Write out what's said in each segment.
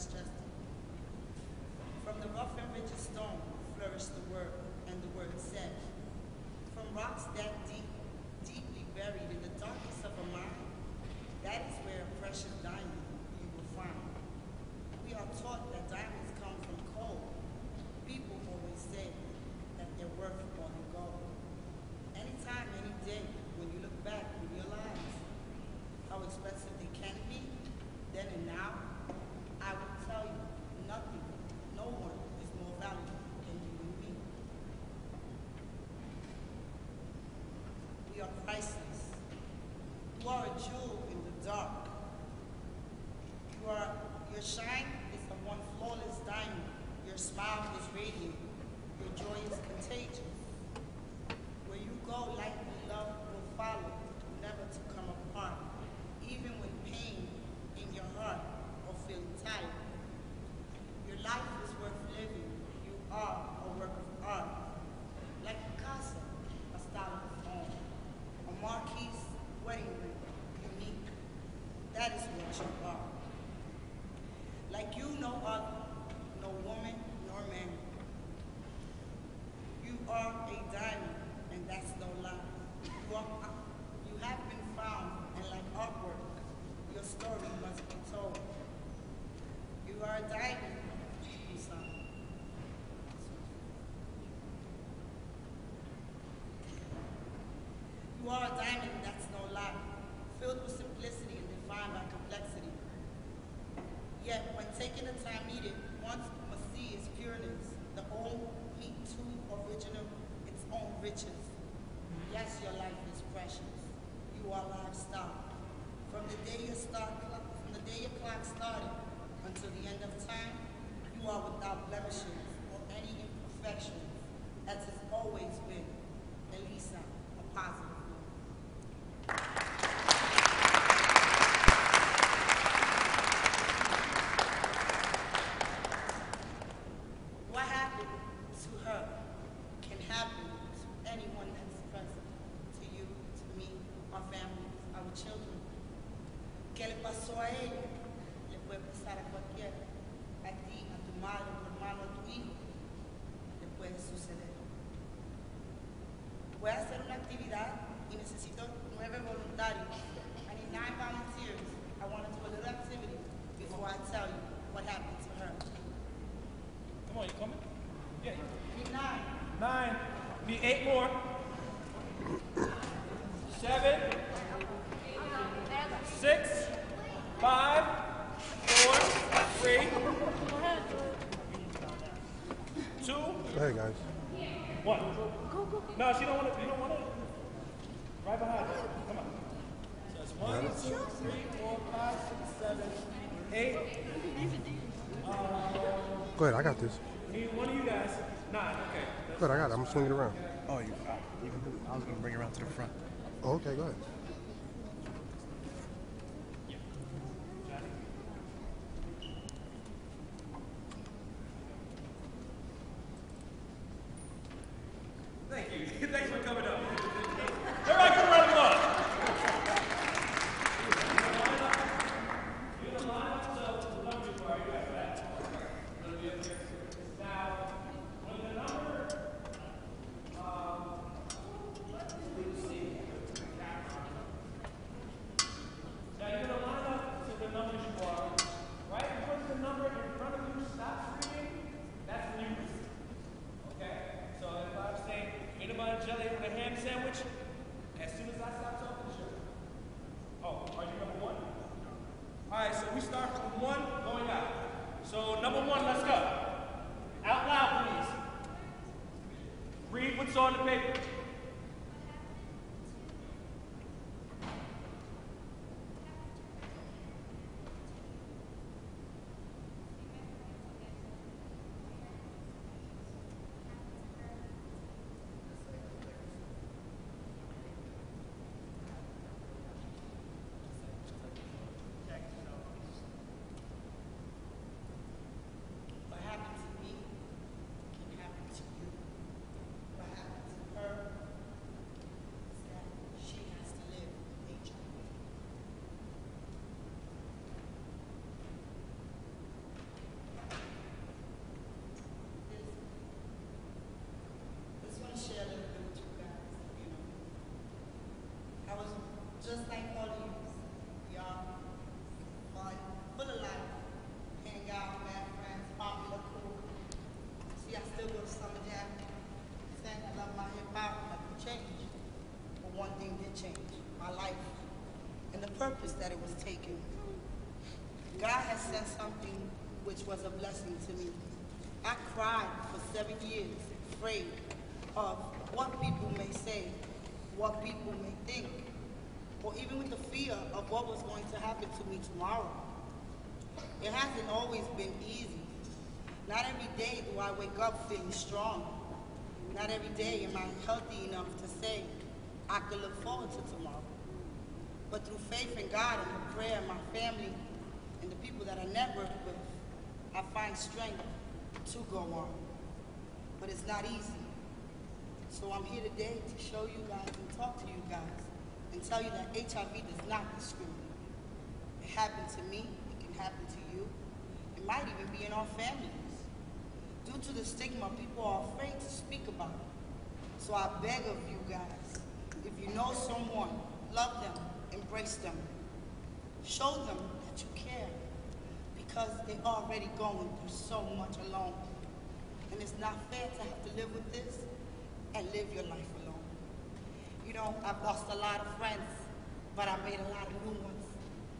stressed it. From the rough and rigid stone flourished the word, and the word said, from rocks that deeply buried in the darkness of a mine, that is where a precious diamond you will find. We are taught that diamonds come from coal. People always say that they're worth more than gold. Anytime, any day, when you look back, you realize how expensive they can be, then and now, I will tell you, nothing, no one is more valuable than you and me. We are priceless. You are a jewel in the dark. Your shine is a one flawless diamond. Your smile is radiant. Your joy is contagious. Where you go, light and love will follow, never to come apart. Even when pain in your heart or feeling tired. Your life is worth living. You are a work of art. Like Picasso, a style of his own. A marquise wedding ring, unique. That is what you are. Like you, no other, no woman, nor man. You are a diamond, and that's no lie. You have been found, and like artwork, your story must be told. You are a diamond, son. You are a diamond, that's no lie, filled with simplicity and defined by complexity. Yet, when taking the time needed, one must see its pureness, the old meet too original, its own riches. Yes, your life is precious. You are livestock. From the day your clock started until the end of time, you are without blemishes or any imperfections, as it's always been. Elisa, a positive. What happened to her can happen to anyone that's present, to you, to me, our families, our children. ¿Qué le pasó a ella? Le puede pasar a cualquiera. A ti, a tu madre, a tu hermano, a tu hijo. Le puede suceder. Voy a hacer una actividad y necesito 9 voluntarios. I need 9 volunteers. I want to do a little activity before I tell you what happened to her. Come on, you coming? Yeah. I need 9. 9. Need 8 more. 7. 6. 5. 4. 3. 2. Go ahead, guys. 1. No, she don't want to. You don't want to. Right behind her. Come on. So it's 1, 2, 3, 4, 5, 6, 7, 8. Go ahead, I got this. Need one of you guys. 9. Okay. Go ahead, I got it. I'm gonna swing it around. Oh, I was going to bring it around to the front. Oh, okay, go ahead. Thank you. Thanks for coming up. Everybody come around the block. You're going to line up so the numbers are you guys back. Going to be up here. Now, when the number, let's see. Now you're going to line up to the numbers you are. Right once the number in front of you stops reading, that's when you receive. Okay? So if I'm saying peanut butter and jelly with a ham sandwich, as soon as I stop talking, sure. Oh, are you number 1? Alright, so we start from 1 going out. So number 1, let's go. Out loud, please. Read what's on the paper. What happened to me can happen to you. What happened to her said something which was a blessing to me. I cried for 7 years, afraid of what people may say, what people may think, or even with the fear of what was going to happen to me tomorrow. It hasn't always been easy. Not every day do I wake up feeling strong. Not every day am I healthy enough to say I can look forward to tomorrow. But through faith in God and the prayer of my family and the people that I network with, I find strength to go on. But it's not easy. So I'm here today to show you guys and talk to you guys and tell you that HIV does not discriminate. It happened to me, it can happen to you. It might even be in our families. Due to the stigma, people are afraid to speak about it. So I beg of you guys, if you know someone, love them, embrace them. Show them that you care, because they're already going through so much alone. And it's not fair to have to live with this and live your life alone. You know, I've lost a lot of friends, but I made a lot of new ones.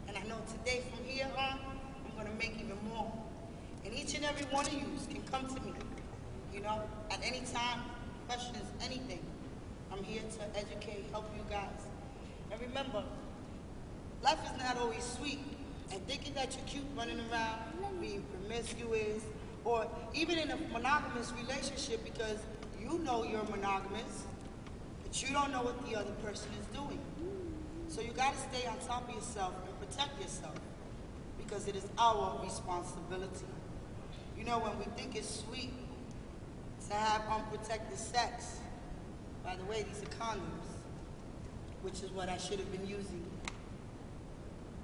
And I know today from here on, I'm gonna make even more. And each and every one of you can come to me, you know, at any time, questions, anything. I'm here to educate, help you guys. And remember, life is not always sweet. And thinking that you're cute running around, being promiscuous, or even in a monogamous relationship because you know you're monogamous, but you don't know what the other person is doing. So you gotta stay on top of yourself and protect yourself, because it is our responsibility. You know, when we think it's sweet to have unprotected sex, by the way, these are condoms, which is what I should have been using.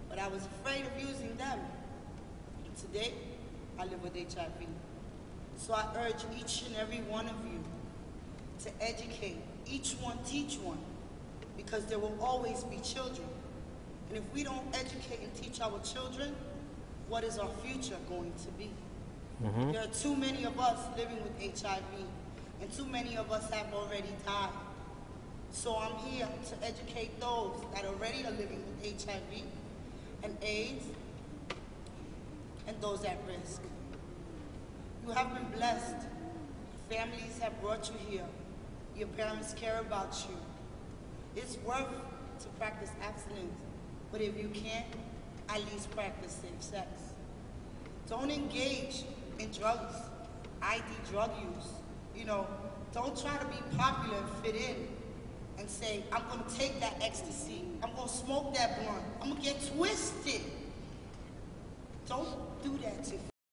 But I was afraid of using them. And today, I live with HIV. So I urge each and every one of you to educate, each one teach one, because there will always be children. And if we don't educate and teach our children, what is our future going to be? There are too many of us living with HIV, and too many of us have already died. So I'm here to educate those that already are living with HIV and AIDS, and those at risk. You have been blessed. Families have brought you here. Your parents care about you. It's worth to practice abstinence, but if you can't, at least practice safe sex. Don't engage in drugs, ID drug use. You know, don't try to be popular and fit in and say, I'm gonna take that ecstasy, I'm gonna smoke that blunt, I'm gonna get twisted. Don't do that to